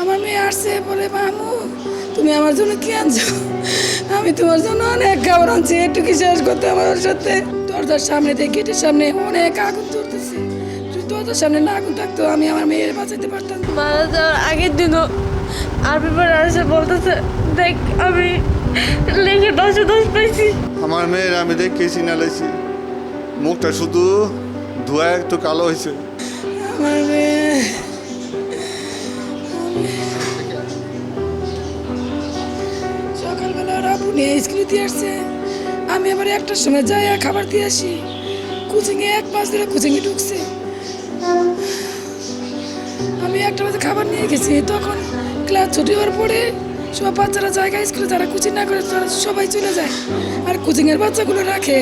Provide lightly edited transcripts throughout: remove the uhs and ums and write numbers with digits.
আমার মেয়ে আসছে বলে মামু তুমি আমার জন্য কি আনছো? আমি তোমার জন্য অনেক খাবার আনছি, একটু কি শেষ করতে আমার সাথে। দরজার সামনে দিয়ে গেটের সামনে অনেক আগুন জ্বলতেছে, যদি দরজার সামনে না আগুন থাকতো আমি আমার মেয়ের বাঁচাতে পারতাম। মারা যাওয়ার আগের দিনও আরবি পরে আসে বলতেছে, দেখ আমি লিখে 10/10 পাইছি। আমার মেয়ের আমি দেখে চিনা লাইছি, মুখটা শুধু ধোয়া একটু কালো হয়েছে। আমার মেয়ে সকালবেলা ওরা আপু নিয়ে স্কুলে দিয়ে আসছে, আমি আবার একটার সময় যাই আর খাবার দিয়ে আসি। কোচিংয়ে 1 মাস ধরে কোচিংয়ে ঢুকছে, আমি 1টা বাজে খাবার নিয়ে গেছি, তখন ক্লাস ছুটি হওয়ার পরে সব বাচ্চারা জায়গায় স্কুলে যারা কোচিং না করে তারা সবাই চলে যায় আর কোচিংয়ের বাচ্চাগুলো রাখে।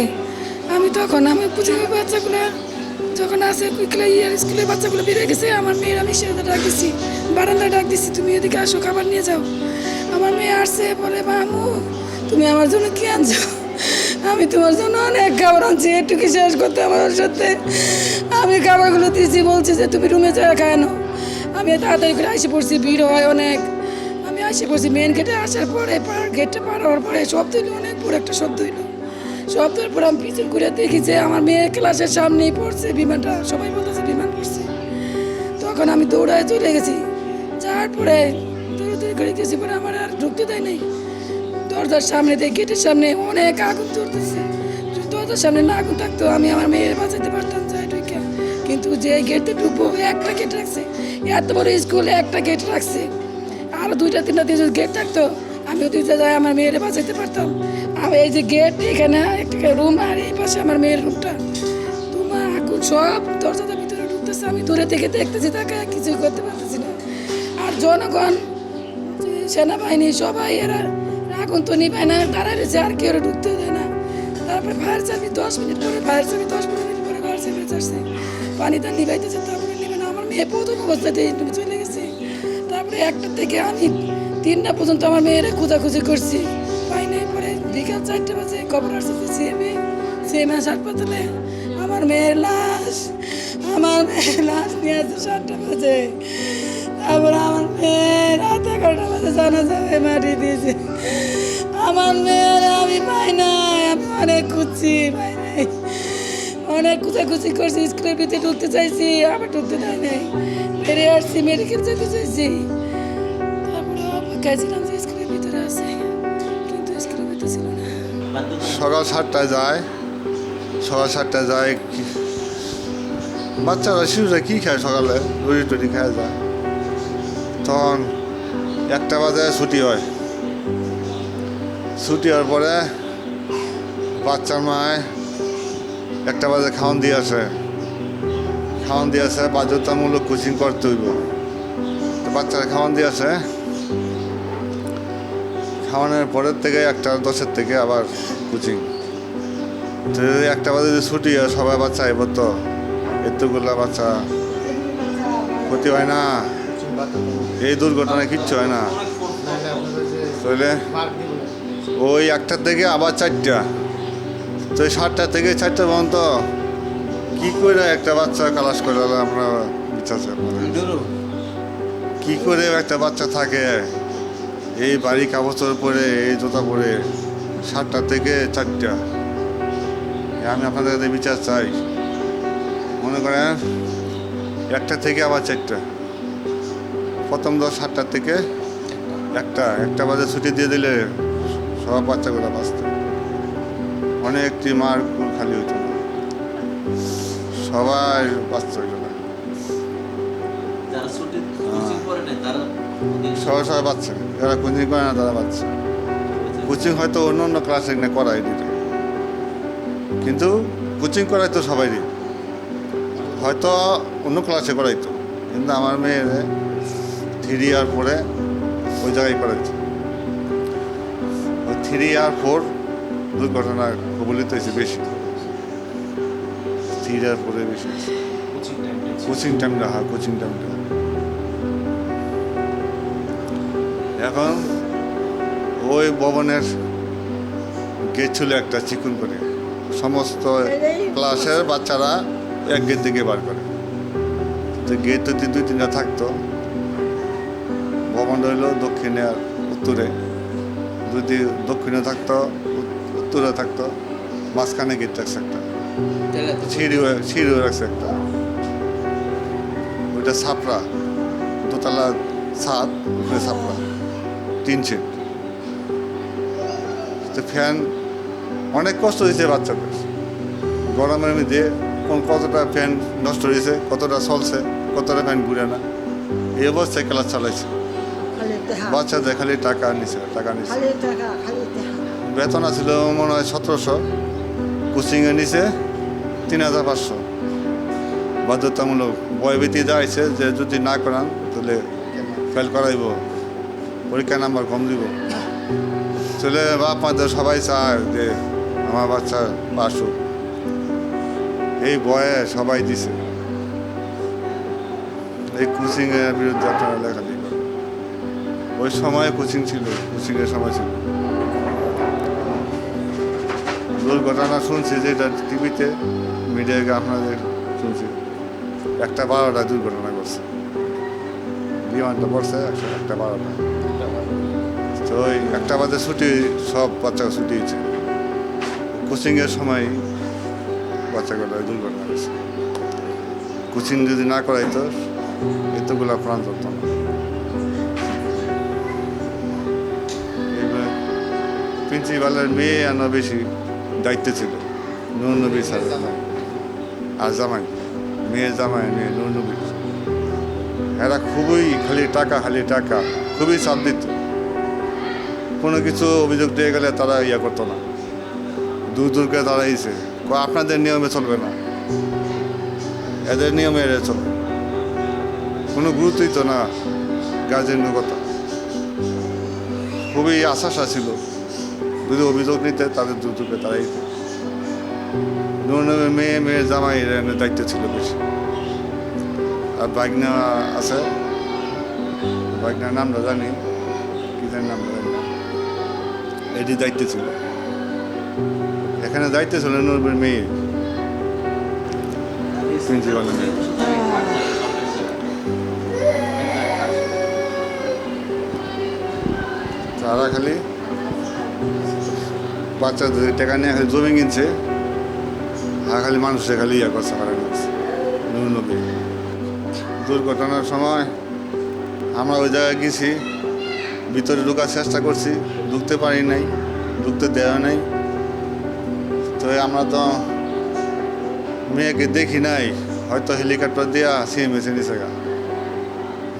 আমি কোচিংয়ের বাচ্চাগুলো যখন আসে স্কুলের বাচ্চাগুলো বেরিয়ে গেছে, আমার মেয়ের আমি সেটা ডাক দিচ্ছি, বারান্দায় ডাক দিচ্ছি, তুমি এদিকে আসো খাবার নিয়ে যাও। আমার মেয়ে আসছে বলে মামু তুমি আমার জন্য কি আনছো? আমি তোমার জন্য অনেক খাবার আনছি, একটু কি শেষ করতে আমার সাথে। আমি খাবারগুলো দিয়েছি, বলছি যে তুমি রুমে যা খায়ানো। আমি তাড়াতাড়ি করে আসে পড়ছি, ভিড় হয় অনেক। আমি আসে পড়ছি মেন গেটে আসার পরে গেটটা পার হওয়ার পরে শব্দ হইলো, অনেক বড় একটা শব্দ হইলো। শব্দের পর আমি পিছন ঘুরে দেখি যে আমার মেয়ের ক্লাসের সামনেই পড়ছে বিমানটা, সবাই বলতেছে বিমান পড়ছে। তখন আমি দৌড়ায় চলে গেছি, যাওয়ার পরে দৌড়াদৌড়ি করে গেছি, পরে আমার আর ঢুকতে দেয় নাই। দরজার সামনে দিয়ে গেটের সামনে অনেক আগুন জ্বলতেছে, যদি দরজার সামনে না আগুন থাকতো আমি আমার মেয়ের বাঁচাতে পারতাম যাই ঢুকে। কিন্তু যে গেটে ঢুকবো একটা গেট রাখছে, এত বড় স্কুলে একটা গেট রাখছে, আরো 2টা-3টা দিয়ে যদি গেট থাকতো আমি ওদিকে যাই আমার মেয়ের বাঁচাতে পারতাম। আর এই যে গেট এখানে একটা রুম আর এই পাশে আমার মেয়ের রুমটা, তোমার আগুন সব দরজাটার ভিতরে ঢুকতেছে। আমি দূরে থেকে দেখতেছি, তাকে কিছু করতে পারতেছি না। আর জনগণ, সেনাবাহিনী সবাই এরা আগুন তো নিভায় না, তারা রয়েছে, আর কেউ ঢুকতে দেয় না। তারপরে ফায়ার সার্ভিস 10 মিনিট পরে, ফায়ার সার্ভিস 10-15 মিনিট পরে ফায়ার সার্ভিস আসছে, পানিটা নিভাইতেছে, তারপরে নিবে না। আমার মেয়ে প্রথম অবস্থাতেই চলে গেছে। তারপরে 1টা থেকে আমি 3টা পর্যন্ত আমার মেয়েরা খোঁজাখুঁজি করছি, পাই নাই। পরে বিকাল 4টা বাজে খবর আসছে সিএমএ হাসপাতালে আমার মেয়ের লাশ নিয়ে আসছে 7টা বাজে। তারপরে আমার মেয়ের রাত 11টা বাজে জানা যাবে মাটি দিয়েছে। আমার মেয়ের আমি পাই নাই, আমি অনেক খুঁজছি, পাই নাই, অনেক খুঁজাখুঁজি করছি। স্কুলের ভিতরে ঢুকতে চাইছি, আবার ঢুকতে দেয় নাই, বেরিয়ে আসছি, মেডিকেল যেতে চাইছি। তারপরে অপেক্ষায় ছিলাম যে স্কুলের ভিতরে আছে, কিন্তু স্কুলের ভিতরে ছিল না। সকাল 7টায় যায়, বাচ্চারা শিশুরা কী খায় সকালে, রুটি টুটি খায় যায়। তখন 1টা বাজে ছুটি হয়, ছুটি হওয়ার পরে বাচ্চার মায় 1টা বাজে খাওয়ান দিয়ে আসে, বাধ্যতামূলক কোচিং করতে হইব। তো বাচ্চারা খাওয়ান দিয়ে আসে, খাওয়ানোর পরের থেকে 1:10 থেকে আবার কোচিং। তো 1টা বাজে যে ছুটি হয়, সবাই বাচ্চা আইব, তো এতগুলা বাচ্চা ক্ষতি হয় না, এই দুর্ঘটনায় কিচ্ছু হয় না। তাহলে ওই 1টা থেকে আবার 4টা, তো 7টা থেকে 4টা পর্যন্ত কী করে একটা বাচ্চা ক্লাস করে আমরা বিচার কী করে একটা বাচ্চা থাকে এই বাড়ি কাগজের পরে, এই জুতা পরে, 7টা থেকে 4টা। আমি আপনাদের কাছে বিচার চাই। মনে করেন 1টা থেকে আবার 4টা, প্রথম 7টা থেকে 1টা বাজে ছুটি দিয়ে দিলে সব বাচ্চাগুলো বাঁচত, অনেকটি মার খালি হইত না, সবাই বাচ্চা হইল না, সবাই বাচ্চা। যারা কোচিং করে না তারা বাচ্চা। কোচিং হয়তো অন্য অন্য ক্লাসে না করাই দিত, কিন্তু কোচিং করাই তো সবাই দিত, হয়তো অন্য ক্লাসে করাইতো, কিন্তু আমার মেয়ের 3 ইয়ার পরে ওই জায়গায় করাইছে। ওই 3 আর 4 দুর্ঘটনা কবলিত হয়েছে বেশি, 3 ইয়ার পরে বেশি কোচিং টাইমটা। এখন ওই ভবনের গেট ছিল একটা চিকুন করে, সমস্ত ক্লাসের বাচ্চারা এক গেট দিকে বার করে। তো গেট যদি 2-3টা থাকতো, হইলো দক্ষিণে আর উত্তরে। যদি দক্ষিণে থাকতো উত্তরে থাকতো, মাঝখানে গেট রাখছে একটা, সিঁড়িও রাখছে একটা। ওইটা ছাপড়া, দোতলা ছাদ, উপরে ছাপড়া, 3 সিট। ফ্যান অনেক কষ্ট হয়েছে বাচ্চাদের গরমের মধ্যে। কতটা ফ্যান নষ্ট হয়েছে, কতটা চলছে, কতটা ফ্যান ঘুরে না, এই অবস্থায় ক্লাস চালাইছে। বাচ্চাদের খালি টাকা নিছে। বেতন ছিল মনে হয় 1700, কোচিংয়ে নিছে 3500। বাধ্যতামূলক ভয়ভীতি যাইছে যে যদি না করান তাহলে ফেল করাইব, পরীক্ষা নাম্বার কম দিব। চলে বাপ মাদের সবাই চায় যে আমার বাচ্চা পাস হোক, এই ভয়ে সবাই দিছে। এই কোচিংয়ের বিরুদ্ধে আপনারা লেখালেখি করেন। ওই সময় কোচিং ছিল, কোচিংয়ের সময় ছিল। দুর্ঘটনা শুনছি যে এটা টিভিতে মিডিয়ায় আপনাদের শুনছি, 1:12 দুর্ঘটনা করছে, বিমানটা পড়ছে 1:12। তো ওই 1টা বাজে ছুটি, সব বাচ্চা ছুটি হয়েছে। কোচিংয়ের সময় বাচ্চাগুলো দুর্ঘটনা হয়েছে। কোচিং যদি না করাইতো এতগুলো প্রাণ ধরত না। এইবার প্রিন্সিপালের মেয়ে আনা বেশি দায়িত্ব ছিল, নূর নবী স্যার আর জামাই, মেয়ে জামাই, মেয়ে নূর নবী। এরা খুবই খালি টাকা, খুবই চাপ দিত। কোনো কিছু অভিযোগ দিয়ে গেলে তারা ইয়া করতো না, দূরকে দাঁড়াইছে। আপনাদের নিয়মে চলবে না, এদের নিয়মে এড়ে চলবে। কোনো গুরুত্বই তো না গার্জেনের কথা। খুবই আশা ছিল, যদি অভিযোগ নিতে তাদের দূরকে দাঁড়াইতে। মেয়ের জামাই দায়িত্ব ছিল বেশি। আর বাইকনা আছে, বাইকনার নামটা জানি, কি জানি নামটা জানি না, এটি দায়িত্ব ছিল। এখানে দায়িত্ব ছিল নূরের মেয়ে, প্রিন্সিপালের মেয়ে। তারা খালি বাচ্চাদের টাকা নিয়ে খালি জমি কিনছে, আর খালি মানুষের খালি ইয়া করছে নূর নবী। দুর্ঘটনার সময় আমরা ওই জায়গায় গেছি, ভিতরে ঢোকার চেষ্টা করছি, ঢুকতে পারি নাই, ঢুকতে দেওয়া নাই। তো আমরা তো মেয়েকে দেখি নাই, হয়তো হেলিকপ্টার দেওয়া সিএমএসে নিচে গা,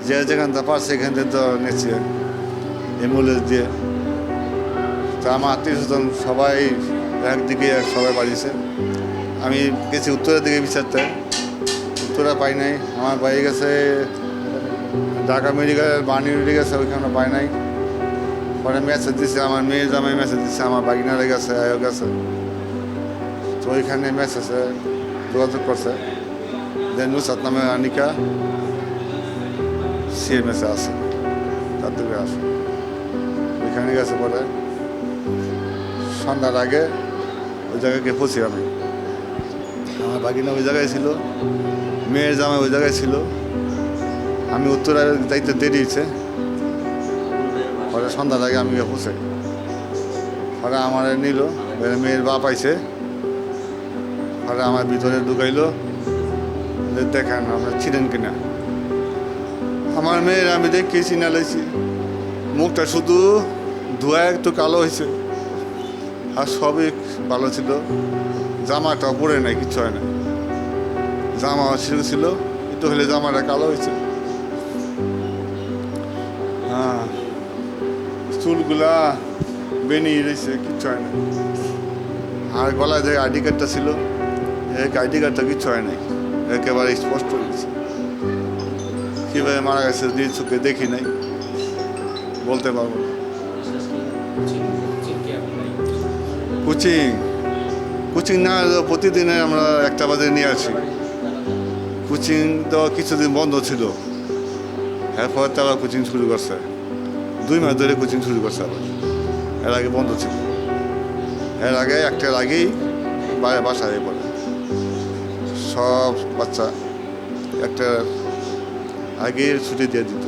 যে যেখান থেকে পারছে এখান থেকে তো নিচ্ছে অ্যাম্বুলেন্স দিয়ে। তো আমার আত্মীয়স্বজন সবাই একদিকে সবাই বাড়িছে। আমি গেছি উত্তরের দিকে বিচারতে, উত্তরে পাই নাই। আমার বাড়ি গেছে ঢাকা মেডিকেল, বাণী গেছে, ওইখানে পাই নাই। পরে মেসেজ দিছে, আমার মেয়ের জামাই মেসেজ দিচ্ছে, আমার বাগিনারে গেছে, আয়ো গেছে। তো ওইখানে মেসেজে যোগাযোগ করছে যে নুসাত নামে আনিকা সিএমএসে আছে, তার দিকে আসে। ওইখানে গেছে। পরে সন্ধ্যার আগে ওই জায়গায় গিয়ে পৌঁছি আমি। আমার বাগিনা ওই জায়গায় ছিল, মেয়ের জামাই ওই জায়গায় ছিল। আমি উত্তরের দায়িত্ব দেরি হয়েছে। পরে সন্ধ্যার আগে আমি গিয়ে পৌঁছাই। পরে আমার নিল, মেয়ের বাপ আইছে। পরে আমার ভিতরে ঢুকাইলো, দেখেন আমরা ছিলেন কিনা। আমার মেয়ের আমি দেখি চিনা লাইছি, মুখটা শুধু ধোয়া একটু কালো হয়েছে, আর সবই ভালো ছিল। জামাটা পরে নাই, কিচ্ছু হয় না। জামা ছিল একটু হলে জামাটা কালো হয়েছে। হ্যাঁ, চুলগুলা বেনিয়ে রয়েছে, কিচ্ছু হয় না। আর গলায় যে আইডি কার্ডটা ছিল, এক আইডি কার্ডটা কিচ্ছু হয় নাই, একেবারে স্পষ্ট হয়েছে। কীভাবে মারা গেছে নিজ চোখে দেখি নাই, বলতে পারবো না। কোচিং না প্রতিদিনে আমরা 1টা বাজে নিয়ে আসি। কোচিং তো কিছুদিন বন্ধ ছিল, এরপর তারা কোচিং শুরু করছে। 2 মাস ধরে কোচিং শুরু করছে আবার। এর আগে বন্ধ ছিল, এর আগে 1টার আগেই বাসায় পড়ে সব বাচ্চা 1টার আগে ছুটি দিয়ে দিত।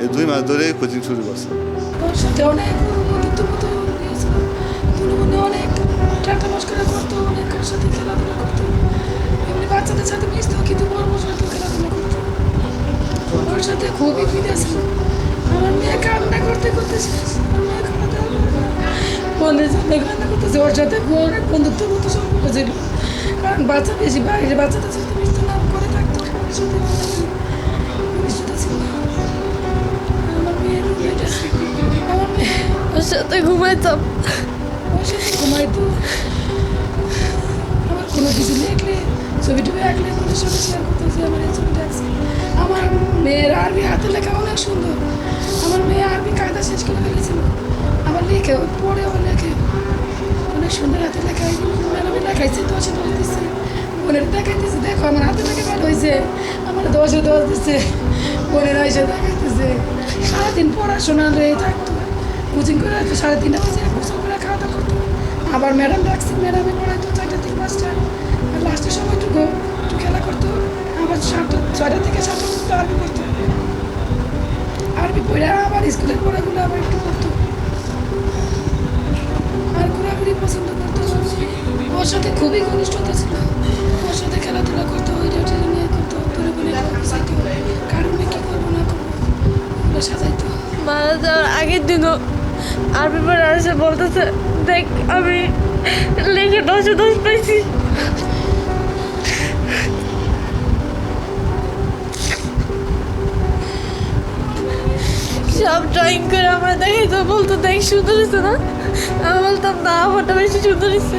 এই 2 মাস ধরে কোচিং শুরু করছে। ওর সাথে অনেক বন্ধুত্ব মতো হয়েছিল, দুজনে অনেক ঠাট্টা মস্করা করতো, অনেক ওর সাথে খেলাধুলা করতো, এমনি বাচ্চাদের সাথে মিশতো, কিন্তু বড় বড় সাথে খেলাধুলা করতো। ওর সাথে খুবই ফিরে ছিল। আমার মেয়ে কান্না করতে করতে শেষ। আমার মেয়ে বন্ধুর সাথে কান্না করতেছে, ওর সাথে অনেক বন্ধুত্ব মতো সম্পর্ক ছিল। কারণ বাচ্চা বেশি বাইরে বাচ্চাদের সাথে মিশতো না, করে থাকতো, ওর সাথে মিশতে ছিল। আমার মেয়ের মেয়েটা, আমার মেয়ে ওর সাথে ঘুমাইতাম। ওর সাথে ঘুমাইতো। আমার কোনো কিছু লিখলে, ছবি টবি আঁকলে ওদের সাথে শেয়ার করতো যে আমার এই ছবিটা আঁকছি। আমার মেয়ের আরবি হাতে লেখা অনেক সুন্দর। আমার মেয়ে আরবি কায়দা শেষ করে ফেলেছিল, আবার লিখে পড়ে ও লেখে অনেক সুন্দর হাতে লেখা। ম্যাডামে লেখাইছে, 10-এ 10 দিচ্ছে, বোনের দেখাইতেছে, দেখো আমার হাতে লেখা ভালো হয়েছে, আমার 10-এ 10 দিচ্ছে, বোনের এসে দেখাইতেছে। সারাদিন পড়াশোনা থাকতো, কোচিং করে আসতো 3:30 বাজে, গোসল করে খাওয়া দাওয়া করতো। আবার ম্যাডাম ডাকছে, ম্যাডামে পড়াইতো 4টা থেকে 5টা, আর লাস্টের সময়টুকু একটু খেলা করতো। আবার 6টা থেকে 7টা পর্যন্ত আরবি পড়তো, আরবি পড়ে আবার স্কুলের পড়াগুলো আবার একটু করতো। আর ঘোরাঘুরি পছন্দ করতো। ওর সাথে খুবই ঘনিষ্ঠতা ছিল, ওর সাথে খেলাধুলা করতো, ওইটা নিয়ে করতো, ধরে বলে সাইতো, কারণে কী করবো না করবো ওগুলো সাজাইতো। মারা যাওয়ার আগের দিনও আরবি পড়ে এসে বলতেছে, দেখ আমি লিখে 10-এ 10 পাইছি। সব ড্রয়িং করে আমার দেখাইতো, বলতো দেখ সুন্দর হয়েছে না? আমি বলতাম না, আমারটা বেশি সুন্দর হয়েছে।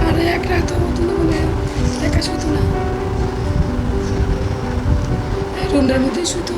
আর এক রাত মনে একা শুতো না, রুমটার মধ্যেই শুতো।